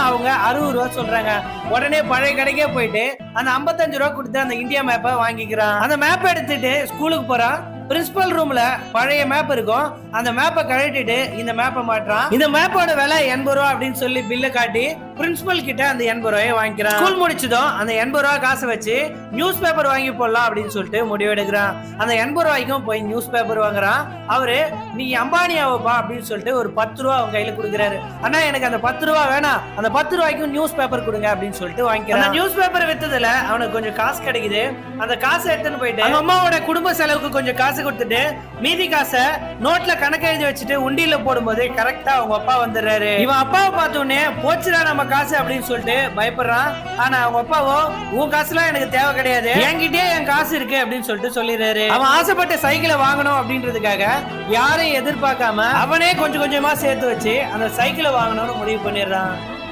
அவங்க 60 ரூபா சொல்றாங்க. உடனே பழைய கடைக்கே போயிட்டு அந்த 55 ரூபா கொடுத்து அந்த இந்தியா மேப்பை வாங்கிக்கிறான். அந்த மேப்பை எடுத்துட்டு ஸ்கூலுக்கு போறான். பிரின்சிபல் ரூம்ல பழைய மேப் இருக்கும். அந்த மேப்பை கழட்டிட்டு இந்த மேப்பை மாற்றான். இந்த மேப்போட விலை 80 ரூபா அப்படின்னு சொல்லி பில்ல காட்டி பிரின்சிபல் கிட்ட அந்த 80 ரூபாயை வாங்கிக்கிறான். ஸ்கூல் முடிச்சதும் அந்த 80 ரூபா காசை வச்சு நியூஸ் பேப்பர் வாங்கி போடலாம் அப்படின்னு சொல்லிட்டு முடிவு எடுக்கிறான். அந்த 80 ரூபாய்க்கும் போய் நியூஸ் பேப்பர் வாங்குறான். அவரு நீ அம்பானி ஆவப்பா அப்படின்னு சொல்லிட்டு ஒரு 10 ரூபா அவங்க கையில கொடுக்குறாரு. ஆனா எனக்கு அந்த 10 ரூபா வேணாம், அந்த 10 ரூபாய்க்கும் நியூஸ் பேப்பர் கொடுங்க அப்படின்னு சொல்லிட்டு வாங்கிக்கிறான். அந்த நியூஸ் பேப்பர் வித்ததுல அவனுக்கு கொஞ்சம் காசு கிடைக்குது. அந்த காசை எடுத்துன்னு போயிட்டு அவங்க அம்மாவோட குடும்ப செலவுக்கு கொஞ்சம் காசு கொடுத்துட்டு மீதி காசை நோட்ல கணக்கு எழுதி வச்சுட்டு உண்டியில போடும்போது கரெக்டா அவங்க அப்பா வந்துடுறாரு. இவன் அப்பாவை பார்த்தோன்னே போச்சுடா நம்ம காசு அப்படின்னு சொல்லிட்டு பயப்படுறான். ஆனா அவங்க அப்பாவோ உன் காசுலாம் எனக்கு தேவை கிடையாது, என்கிட்டயே என் காசு இருக்கு அப்படின்னு சொல்லிட்டு சொல்லிடுறாரு. அவன் ஆசைப்பட்ட சைக்கிளை வாங்கணும் அப்படின்றதுக்காக யாரையும் எதிர்பார்க்காம அவனே கொஞ்சம் கொஞ்சமா சேர்த்து வச்சு அந்த சைக்கிளை வாங்கணும்னு முடிவு பண்ணிடுறான்.